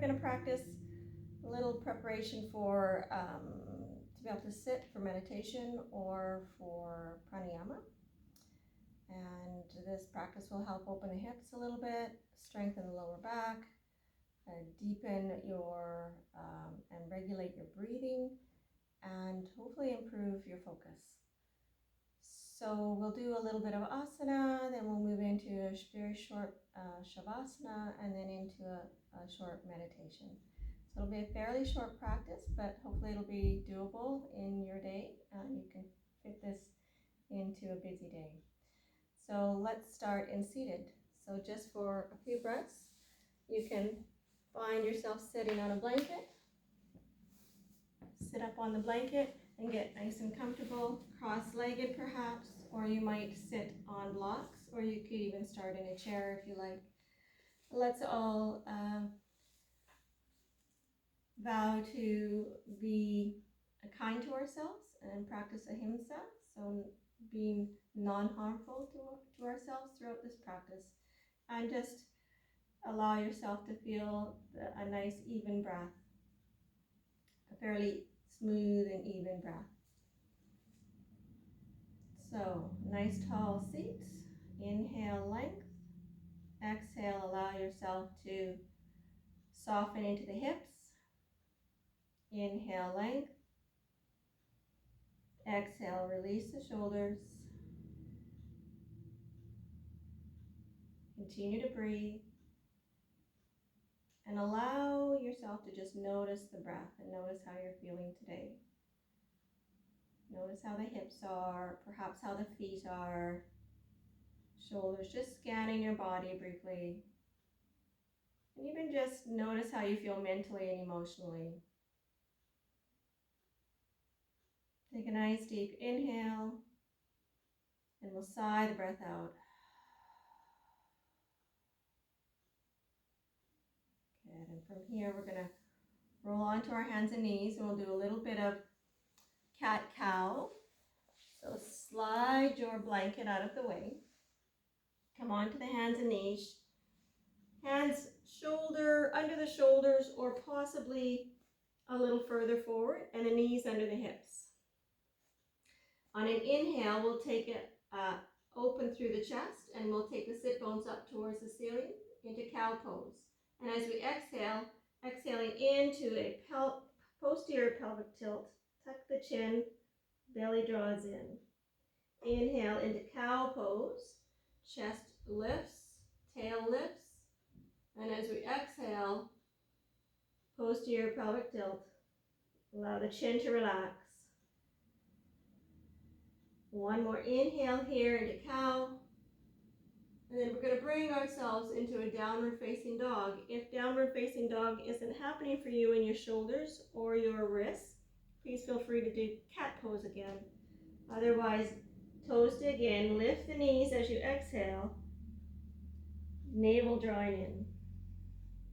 going to practice a little preparation for to be able to sit for meditation or for pranayama. And this practice will help open the hips a little bit, strengthen the lower back, deepen your and regulate your breathing, and hopefully improve your focus. So we'll do a little bit of asana, then we'll move into a very short shavasana, and then into a short meditation. So it'll be a fairly short practice, but hopefully it'll be doable in your day. You can fit this into a busy day. So let's start in seated. So just for a few breaths, you can find yourself sitting on a blanket. Sit up on the blanket and get nice and comfortable, cross-legged perhaps, or you might sit on blocks, or you could even start in a chair if you like. Let's all vow to be kind to ourselves and practice ahimsa, so being non-harmful to ourselves throughout this practice, and just allow yourself to feel a nice even breath, a fairly smooth and even breath. So, nice tall seat. Inhale, length. Exhale, allow yourself to soften into the hips. Inhale, length. Exhale, release the shoulders. Continue to breathe. And allow yourself to just notice the breath and notice how you're feeling today. Notice how the hips are, perhaps how the feet are. Shoulders, just scanning your body briefly. And even just notice how you feel mentally and emotionally. Take a nice deep inhale, and we'll sigh the breath out. Good, and from here we're going to roll onto our hands and knees, and we'll do a little bit of cat-cow. So slide your blanket out of the way. Come onto the hands and knees. Hands under the shoulders, or possibly a little further forward, and the knees under the hips. On an inhale, we'll take it open through the chest, and we'll take the sit bones up towards the ceiling into cow pose. And as we exhale, exhaling into a posterior pelvic tilt, tuck the chin, belly draws in. Inhale into cow pose, chest lifts, tail lifts, and as we exhale, posterior pelvic tilt, allow the chin to relax. One more inhale here into cow, and then we're going to bring ourselves into a downward facing dog. If downward facing dog isn't happening for you in your shoulders or your wrists, please feel free to do cat pose again. Otherwise, toes dig in, lift the knees as you exhale, navel drawing in.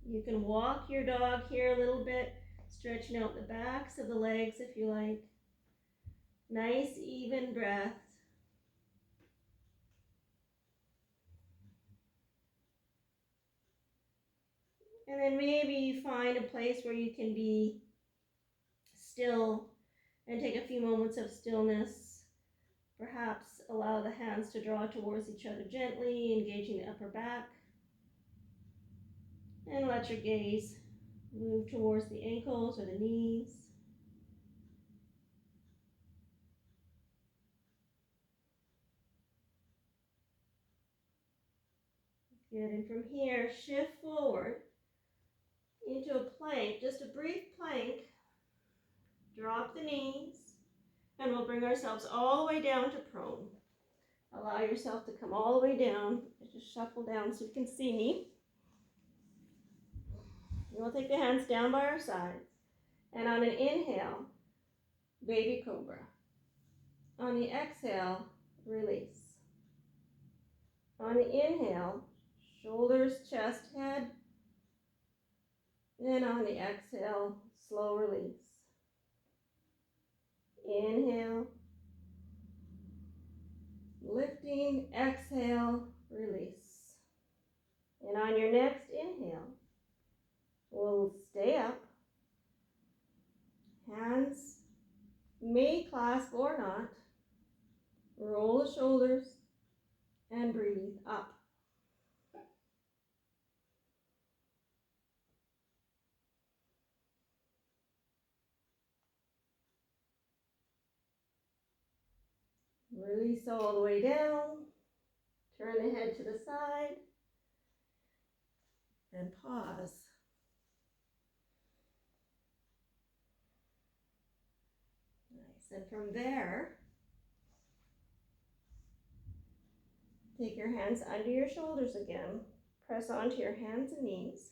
You can walk your dog here a little bit, stretching out the backs of the legs if you like. Nice even breath. And then maybe find a place where you can be still and take a few moments of stillness. Perhaps allow the hands to draw towards each other gently, engaging the upper back. And let your gaze move towards the ankles or the knees. Good, and from here, shift forward into a plank, just a brief plank. Drop the knees, and we'll bring ourselves all the way down to prone. Allow yourself to come all the way down. Just shuffle down so you can see me. We'll take the hands down by our sides. And on an inhale, baby cobra. On the exhale, release. On the inhale, shoulders, chest, head. Then on the exhale, slow release. Inhale. Lifting, exhale, release. And on your next inhale, we'll and breathe up. Release all the way down. Turn the head to the side and pause. Nice. And from there, take your hands under your shoulders again. Press onto your hands and knees.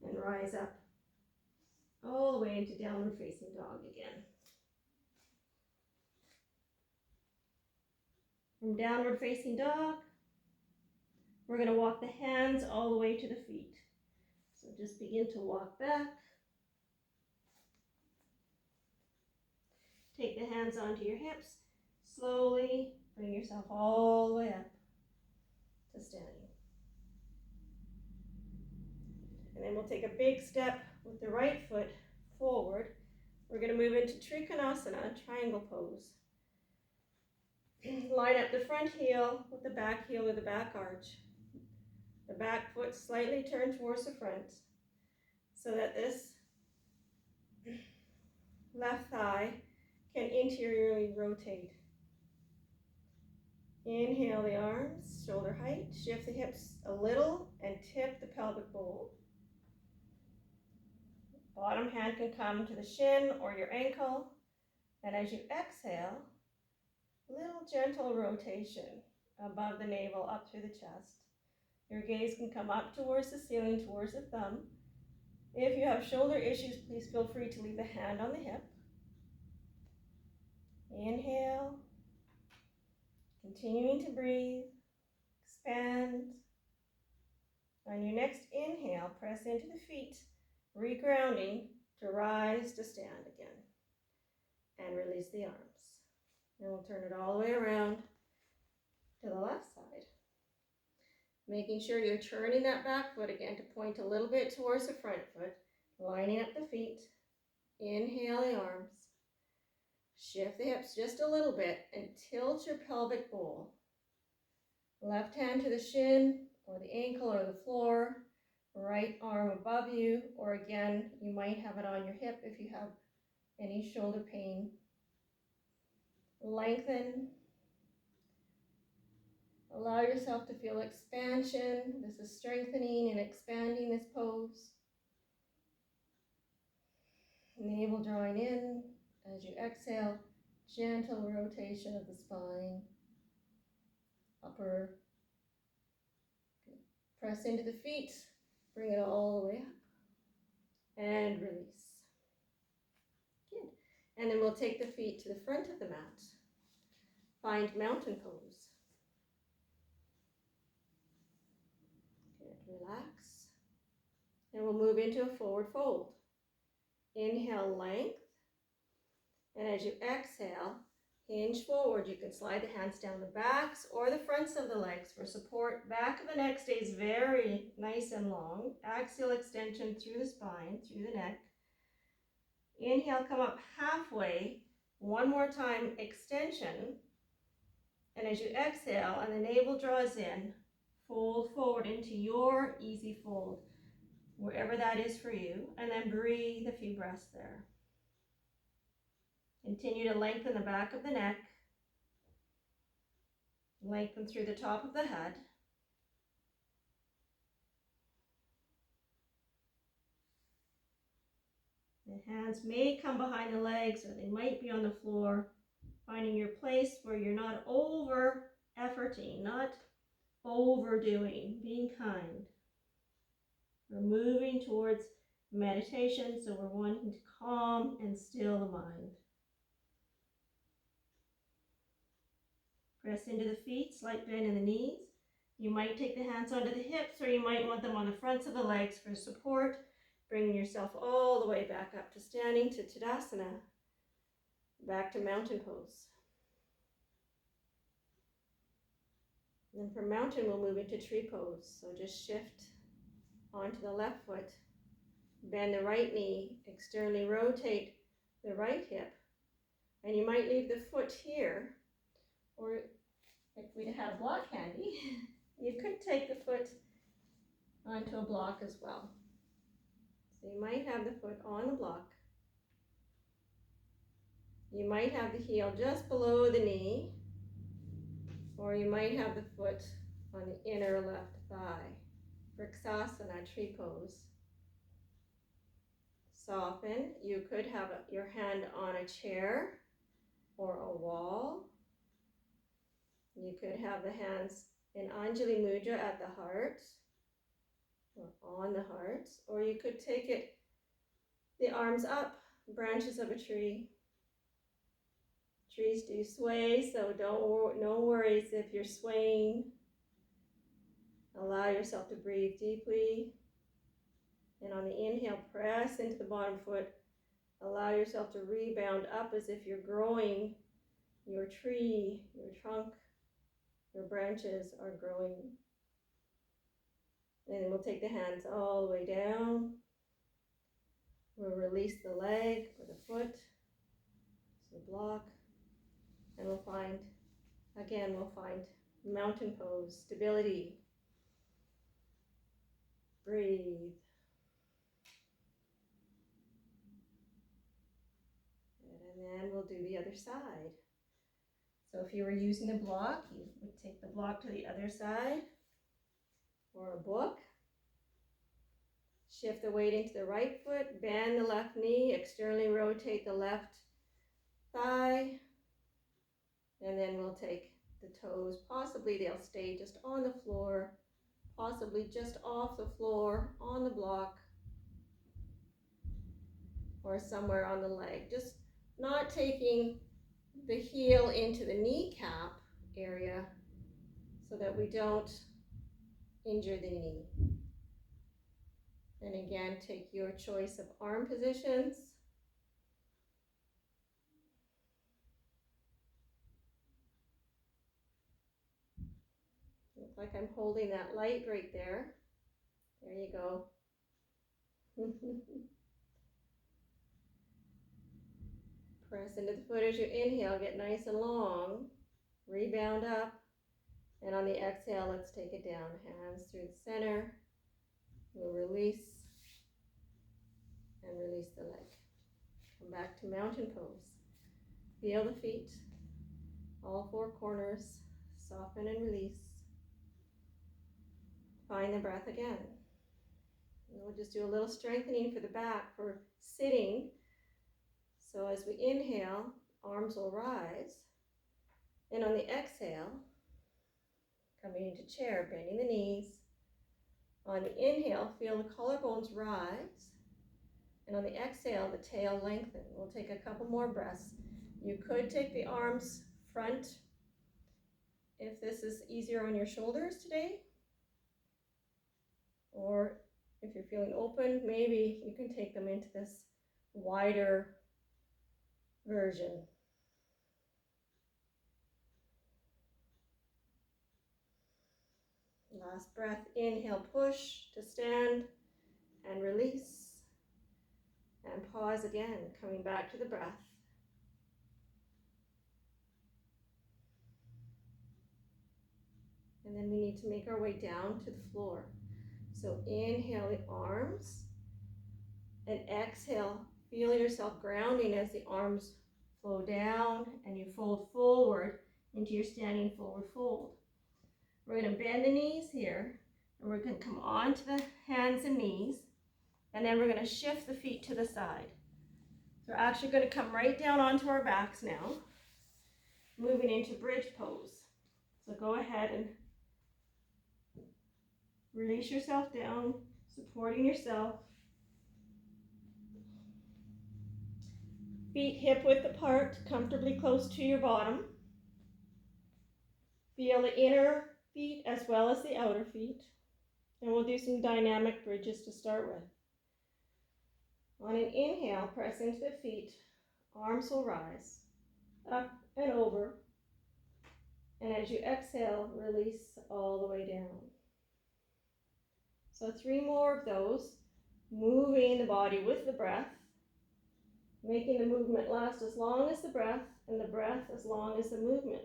And rise up all the way into downward facing dog again. From downward facing dog, we're going to walk the hands all the way to the feet. So just begin to walk back. Take the hands onto your hips. Slowly bring yourself all the way up to standing. And then we'll take a big step with the right foot forward. We're going to move into Trikonasana, triangle pose. Line up the front heel with the back heel or the back arch. The back foot slightly turned towards the front so that this left thigh can interiorly rotate. Inhale the arms, shoulder height. Shift the hips a little and tip the pelvic bowl. Bottom hand can come to the shin or your ankle. And as you exhale, little gentle rotation above the navel up through the chest. Your gaze can come up towards the ceiling, towards the thumb. If you have shoulder issues, please feel free to leave the hand on the hip. Inhale. Continuing to breathe. Expand. On your next inhale, press into the feet, regrounding to rise to stand again. And release the arms. Then we'll turn it all the way around to the left side. Making sure you're turning that back foot again to point a little bit towards the front foot, lining up the feet. Inhale the arms. Shift the hips just a little bit and tilt your pelvic bowl. Left hand to the shin or the ankle or the floor. Right arm above you, or again, you might have it on your hip if you have any shoulder pain. Lengthen. Allow yourself to feel expansion. This is strengthening and expanding this pose. Navel drawing in. As you exhale, gentle rotation of the spine. Upper. Press into the feet. Bring it all the way up. And release. Good. And then we'll take the feet to the front of the mat. Find mountain pose. Relax, and we'll move into a forward fold. Inhale, length, and as you exhale, hinge forward. You can slide the hands down the backs or the fronts of the legs for support. Back of the neck stays very nice and long. Axial extension through the spine, through the neck. Inhale, come up halfway. One more time, extension. And as you exhale and the navel draws in, fold forward into your easy fold, wherever that is for you, and then breathe a few breaths there. Continue to lengthen the back of the neck, lengthen through the top of the head. The hands may come behind the legs or they might be on the floor, finding your place where you're not over efforting, not overdoing, being kind. We're moving towards meditation, so we're wanting to calm and still the mind. Press into the feet, slight bend in the knees. You might take the hands onto the hips, or you might want them on the fronts of the legs for support. Bringing yourself all the way back up to standing, to Tadasana. Back to mountain pose. Then from mountain, we'll move into tree pose. So just shift onto the left foot. Bend the right knee. Externally rotate the right hip. And you might leave the foot here. Or if we had a block handy, you could take the foot onto a block as well. So you might have the foot on the block. You might have the heel just below the knee, or you might have the foot on the inner left thigh. Vrksasana, tree pose. Soften. You could have your hand on a chair or a wall. You could have the hands in Anjali Mudra at the heart or on the heart, or you could take it, the arms up, branches of a tree. Trees do sway, so no worries if you're swaying. Allow yourself to breathe deeply. And on the inhale, press into the bottom foot. Allow yourself to rebound up as if you're growing your tree, your trunk, your branches are growing. And then we'll take the hands all the way down. We'll release the leg or the foot, so block. And we'll find mountain pose, stability. Breathe. And then we'll do the other side. So if you were using the block, you would take the block to the other side, or a book. Shift the weight into the right foot, bend the left knee, externally rotate the left thigh, and then we'll take the toes. Possibly they'll stay just on the floor, possibly just off the floor, on the block, or somewhere on the leg. Just not taking the heel into the kneecap area so that we don't injure the knee. And again, take your choice of arm positions. Look like I'm holding that light right there. There you go. Press into the foot as you inhale, get nice and long. Rebound up. And on the exhale, let's take it down. Hands through the center. We'll release and release the leg. Come back to mountain pose. Feel the feet, all four corners. Soften and release. Find the breath again. And we'll just do a little strengthening for the back for sitting. So as we inhale, arms will rise. And on the exhale, coming into chair, bending the knees. On the inhale, feel the collarbones rise. And on the exhale, the tail lengthen. We'll take a couple more breaths. You could take the arms front if this is easier on your shoulders today. Or if you're feeling open, maybe you can take them into this wider version. Last breath, inhale, push to stand and release. And pause again, coming back to the breath. And then we need to make our way down to the floor. So inhale the arms and exhale, feel yourself grounding as the arms flow down and you fold forward into your standing forward fold. We're going to bend the knees here and we're going to come onto the hands and knees, and then we're going to shift the feet to the side. So we're actually going to come right down onto our backs now, moving into bridge pose. So go ahead and release yourself down, supporting yourself. Feet hip width apart, comfortably close to your bottom. Feel the inner feet as well as the outer feet. And we'll do some dynamic bridges to start with. On an inhale, press into the feet. Arms will rise, up and over. And as you exhale, release all the way down. So 3 more of those, moving the body with the breath, making the movement last as long as the breath, and the breath as long as the movement.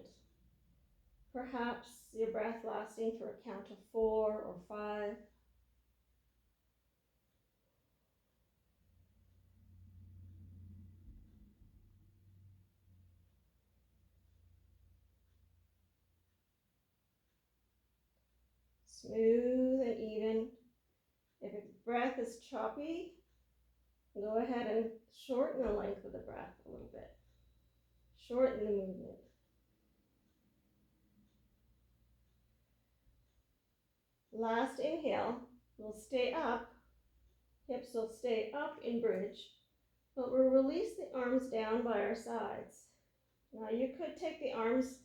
Perhaps your breath lasting for a count of 4 or 5. Smooth and even. If your breath is choppy, go ahead and shorten the length of the breath a little bit. Shorten the movement. Last inhale, we'll stay up. Hips will stay up in bridge, but we'll release the arms down by our sides. Now you could take the arms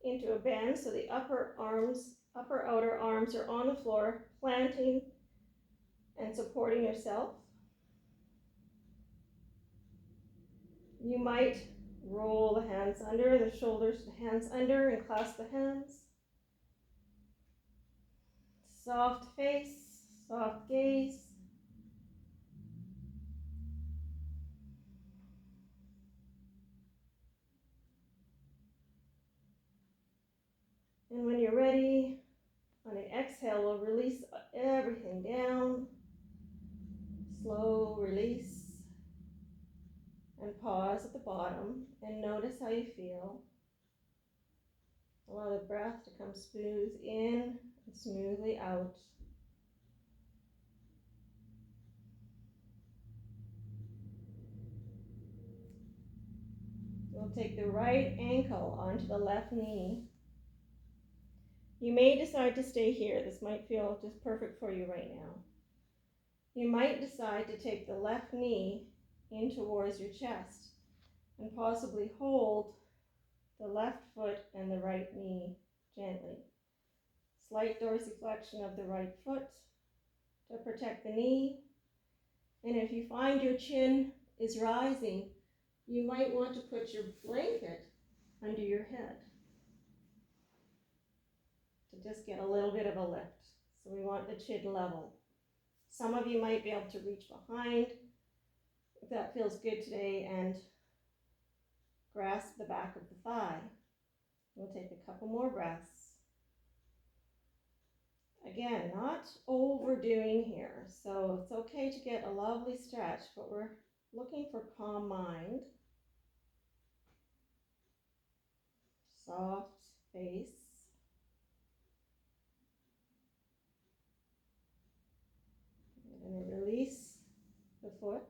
into a bend so the upper outer arms are on the floor, planting and supporting yourself. You might roll the hands under, the shoulders, the hands under, and clasp the hands. Soft face, soft gaze. And when you're ready, on an exhale, we'll release everything down. Slow release. And pause at the bottom and notice how you feel. Allow the breath to come smooth in and smoothly out. We'll take the right ankle onto the left knee. You may decide to stay here. This might feel just perfect for you right now. You might decide to take the left knee in towards your chest and possibly hold the left foot and the right knee gently. Slight dorsiflexion of the right foot to protect the knee. And if you find your chin is rising, you might want to put your blanket under your head to just get a little bit of a lift. So we want the chin level. Some of you might be able to reach behind if that feels good today and grasp the back of the thigh. We'll take a couple more breaths. Again, not overdoing here. So it's okay to get a lovely stretch, but we're looking for calm mind. Soft face. And then release the foot.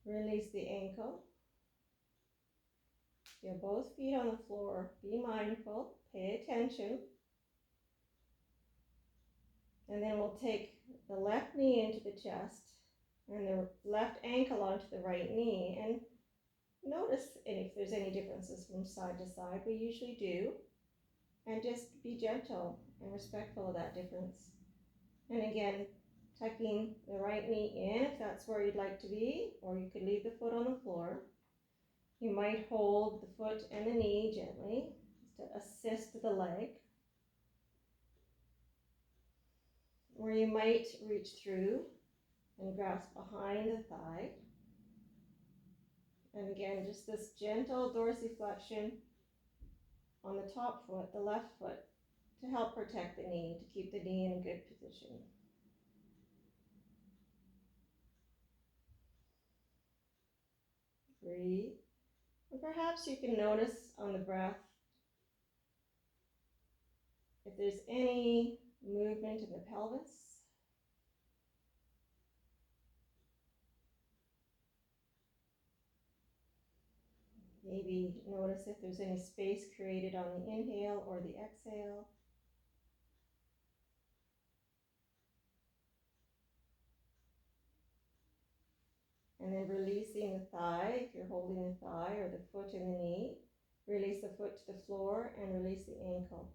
Release the ankle. You have both feet on the floor. Be mindful. Pay attention. And then we'll take the left knee into the chest and the left ankle onto the right knee. And notice if there's any differences from side to side. We usually do. And just be gentle and respectful of that difference. And again, tucking the right knee in if that's where you'd like to be, or you could leave the foot on the floor. You might hold the foot and the knee gently to assist the leg. Or you might reach through and grasp behind the thigh. And again, just this gentle dorsiflexion on the top foot, the left foot, to help protect the knee, to keep the knee in a good position. Breathe. And perhaps you can notice on the breath if there's any movement in the pelvis. Maybe notice if there's any space created on the inhale or the exhale. And then releasing the thigh, if you're holding the thigh or the foot and the knee. Release the foot to the floor and release the ankle.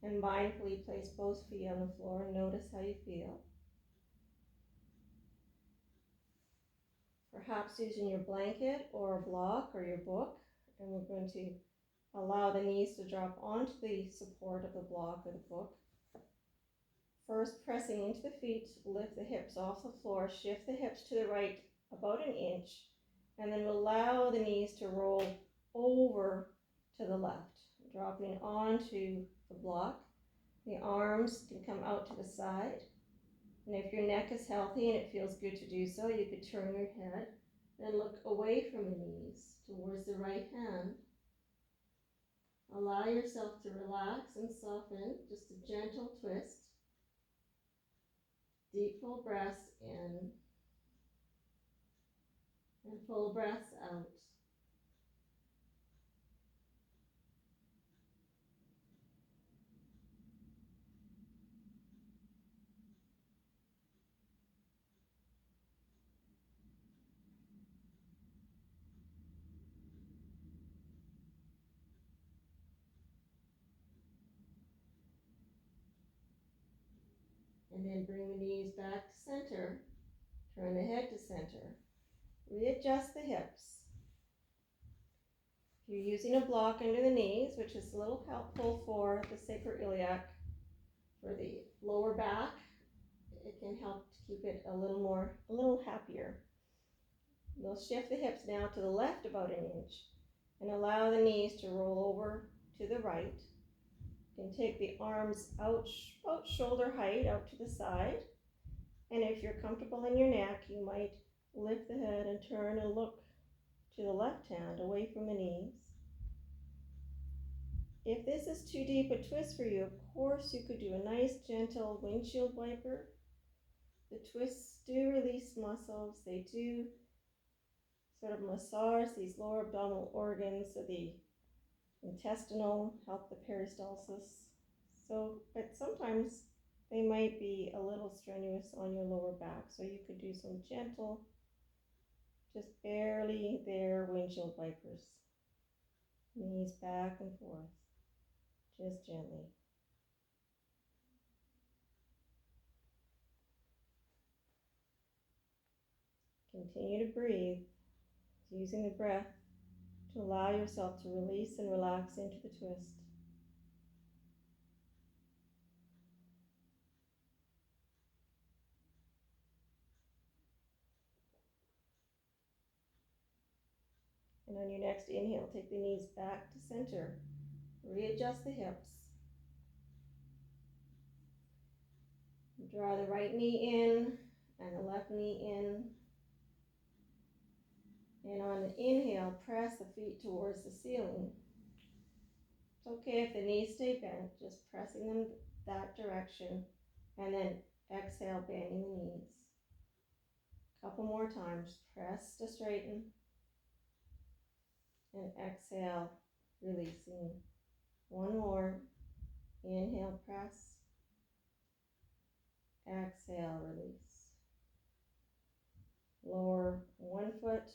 And mindfully place both feet on the floor and notice how you feel. Perhaps using your blanket or a block or your book. And we're going to allow the knees to drop onto the support of the block or the book. First, pressing into the feet, lift the hips off the floor, shift the hips to the right about an inch, and then allow the knees to roll over to the left. dropping onto the block. The arms can come out to the side. And if your neck is healthy and it feels good to do so, you could turn your head and look away from the knees towards the right hand. Allow yourself to relax and soften, just a gentle twist. Deep full breaths in and full breaths out. And then bring the knees back to center. Turn the head to center. Readjust the hips. If you're using a block under the knees, which is a little helpful for the sacroiliac, for the lower back, it can help to keep it a little happier. We'll shift the hips now to the left about an inch and allow the knees to roll over to the right. You can take the arms out shoulder height out to the side. And if you're comfortable in your neck, you might lift the head and turn and look to the left hand away from the knees. If this is too deep a twist for you, of course, you could do a nice gentle windshield wiper. The twists do release muscles. They do sort of massage these lower abdominal organs, so the intestinal, help the peristalsis. But sometimes they might be a little strenuous on your lower back, so you could do some gentle, just barely there windshield wipers. Knees back and forth, just gently. Continue to breathe, using the breath to allow yourself to release and relax into the twist. And on your next inhale, take the knees back to center. Readjust the hips. Draw the right knee in and the left knee in. And on the inhale, press the feet towards the ceiling. It's okay if the knees stay bent, just pressing them that direction. And then exhale, bending the knees. Couple more times. Press to straighten. And exhale, releasing. One more. Inhale, press. Exhale, release. Lower one foot.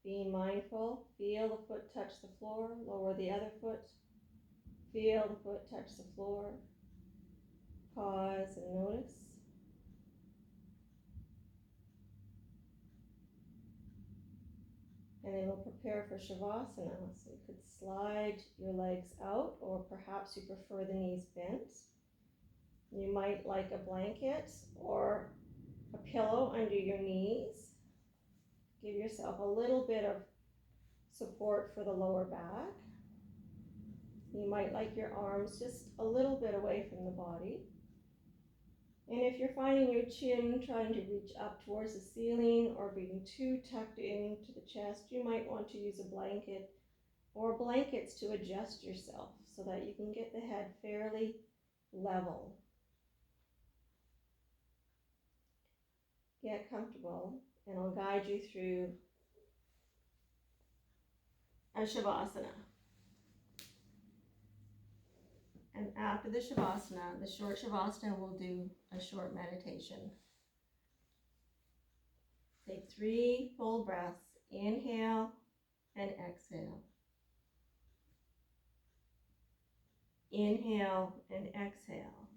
Being mindful. Feel the foot touch the floor. Lower the other foot. Feel the foot touch the floor. Pause and notice. And then we'll prepare for Shavasana. So you could slide your legs out, or perhaps you prefer the knees bent. You might like a blanket or a pillow under your knees. Give yourself a little bit of support for the lower back. You might like your arms just a little bit away from the body. And if you're finding your chin trying to reach up towards the ceiling or being too tucked into the chest, you might want to use a blanket or blankets to adjust yourself so that you can get the head fairly level. Get comfortable, and I'll guide you through a Shavasana. And after the Shavasana, the short Shavasana, we'll do a short meditation. Take 3 full breaths. Inhale and exhale. Inhale and exhale.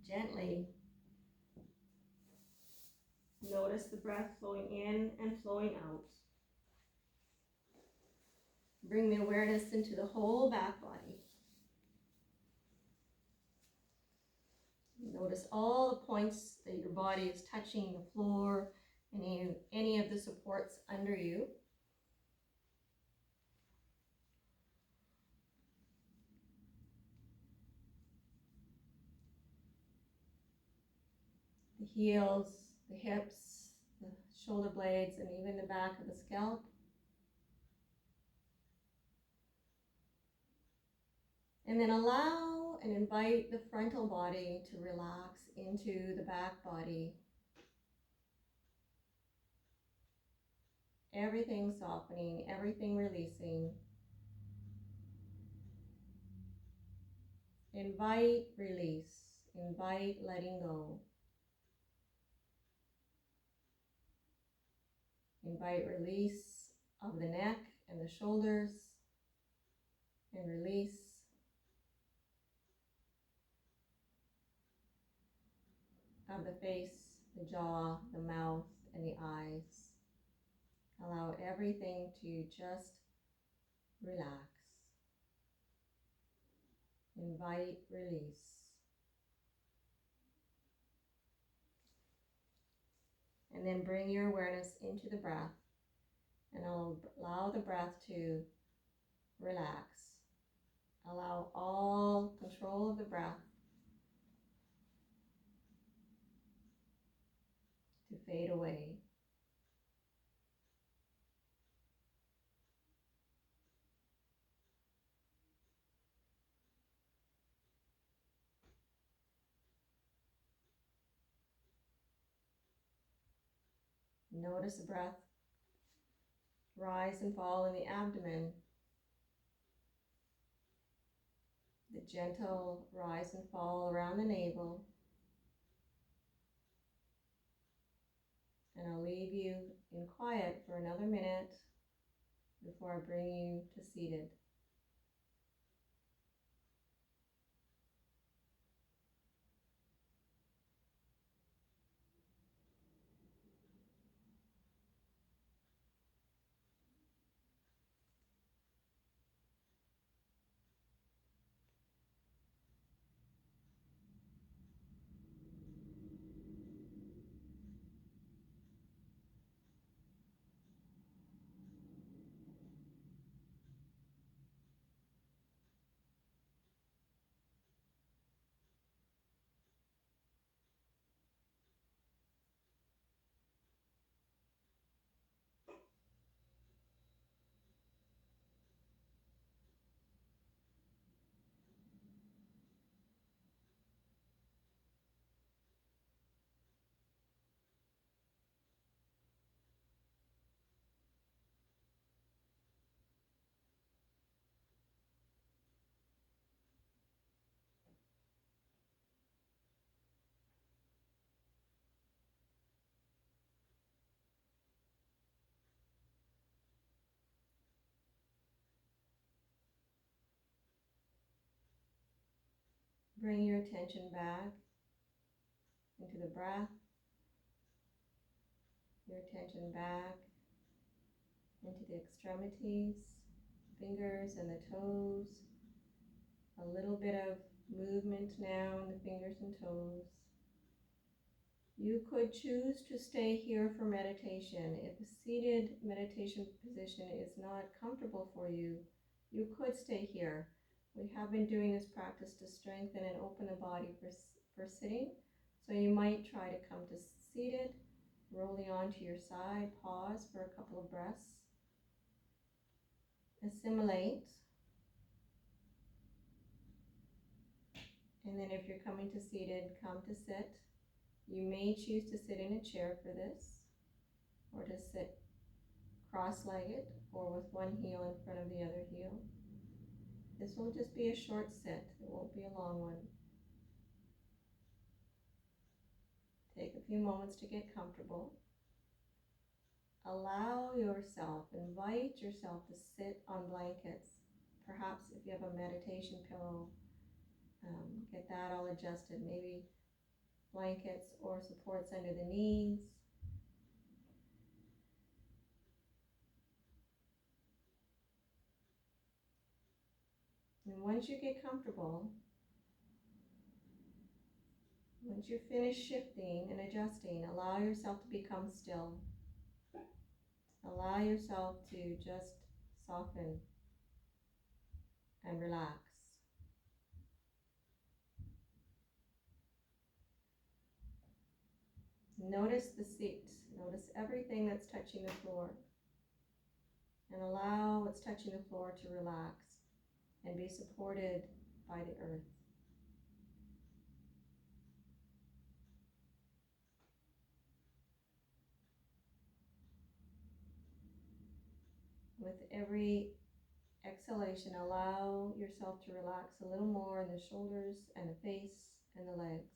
Gently notice the breath flowing in and flowing out. Bring the awareness into the whole back body. Notice all the points that your body is touching, the floor, any of the supports under you. the heels, the hips, the shoulder blades, and even the back of the scalp. And then allow and invite the frontal body to relax into the back body. Everything softening, everything releasing. Invite release, invite letting go. Invite release of the neck and the shoulders, and release of the face, the jaw, the mouth, and the eyes. Allow everything to just relax. Invite release. And then bring your awareness into the breath and allow the breath to relax. Allow all control of the breath to fade away. Notice the breath rise and fall in the abdomen. The gentle rise and fall around the navel. And I'll leave you in quiet for another minute before I bring you to seated. Bring your attention back into the breath, your attention back into the extremities, fingers and the toes. A little bit of movement now in the fingers and toes. You could choose to stay here for meditation. If a seated meditation position is not comfortable for you, you could stay here. We have been doing this practice to strengthen and open the body for sitting. So you might try to come to seated, rolling onto your side, pause for a couple of breaths. Assimilate. And then if you're coming to seated, come to sit. You may choose to sit in a chair for this, or to sit cross-legged or with one heel in front of the other heel. This will just be a short sit. It won't be a long one. Take a few moments to get comfortable. Allow yourself, invite yourself to sit on blankets. Perhaps if you have a meditation pillow, get that all adjusted. Maybe blankets or supports under the knees. And once you get comfortable, once you finish shifting and adjusting, allow yourself to become still. Allow yourself to just soften and relax. Notice the seat. Notice everything that's touching the floor. And allow what's touching the floor to relax and be supported by the earth. With every exhalation, allow yourself to relax a little more in the shoulders and the face and the legs.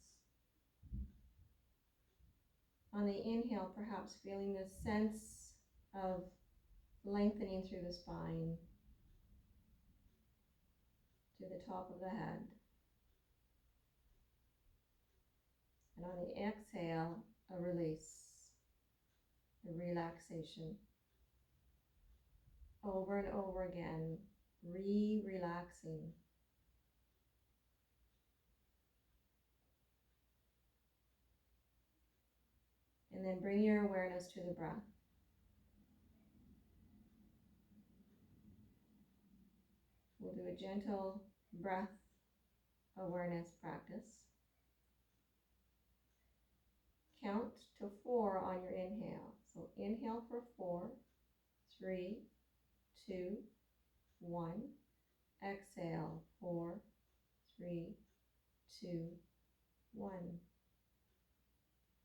On the inhale, perhaps feeling this sense of lengthening through the spine to the top of the head. And on the exhale, a release, a relaxation. Over and over again, relaxing. And then bring your awareness to the breath. We'll do a gentle breath awareness practice. Count to 4 on your inhale. So inhale for 4, 3, 2, 1. Exhale, 4, 3, 2, 1.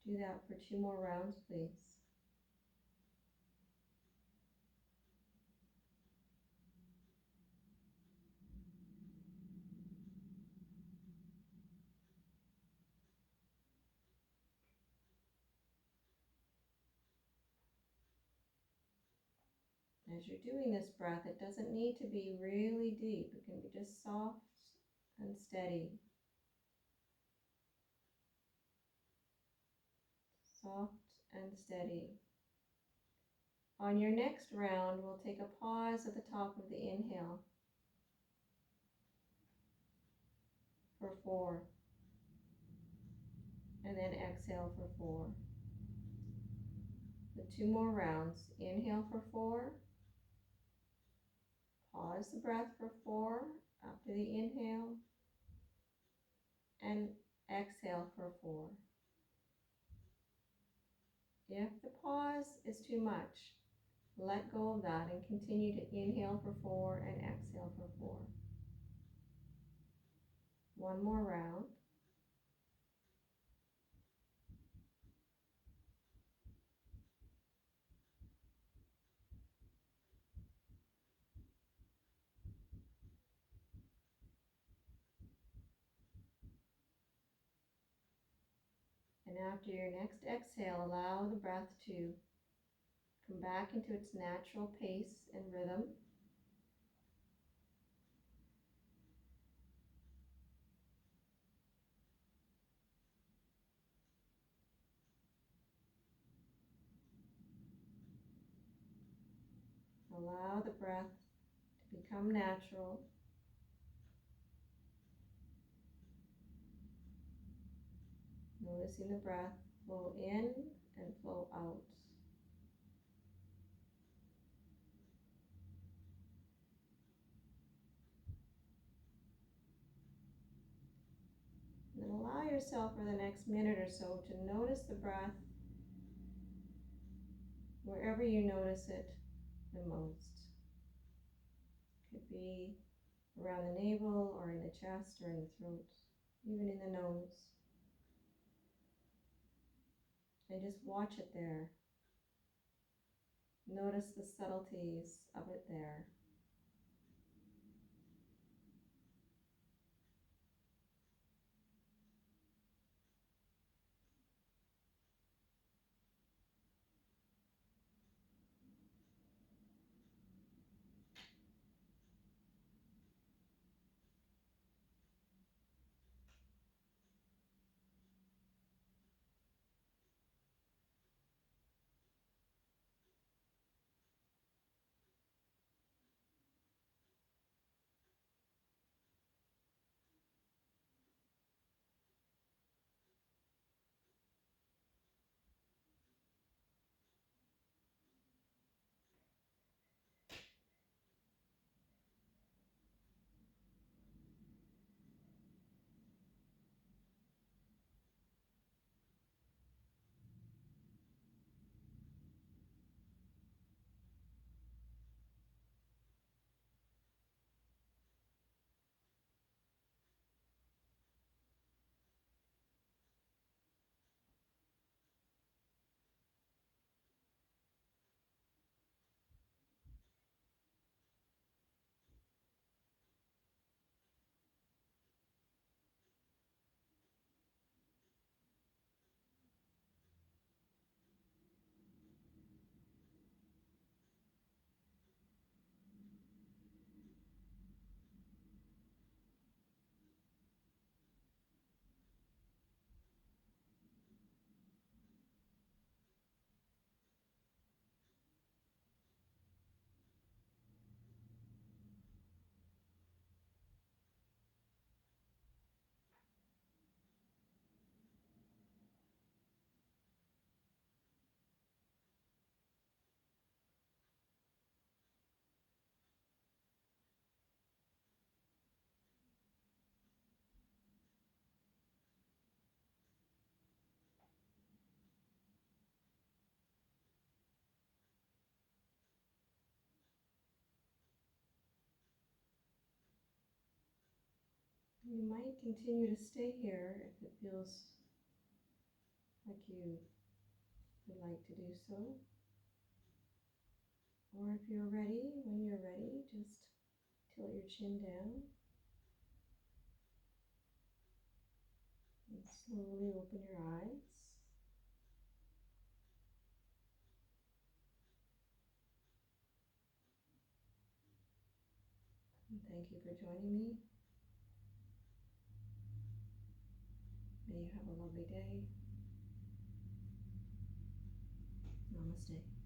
Do that for 2 more rounds, please. As you're doing this breath, it doesn't need to be really deep. It can be just soft and steady. Soft and steady. On your next round, we'll take a pause at the top of the inhale for 4. And then exhale for 4. So 2 more rounds. Inhale for 4. Pause the breath for 4 after the inhale. And exhale for 4. If the pause is too much, let go of that and continue to inhale for 4 and exhale for 4. 1 more round. And after your next exhale, allow the breath to come back into its natural pace and rhythm. Allow the breath to become natural. Noticing the breath flow in and flow out. And then allow yourself for the next minute or so to notice the breath wherever you notice it the most. Could be around the navel or in the chest or in the throat, even in the nose. And just watch it there. Notice the subtleties of it there. You might continue to stay here if it feels like you would like to do so. Or if you're ready, when you're ready, just tilt your chin down and slowly open your eyes. And thank you for joining me. May you have a lovely day. Namaste.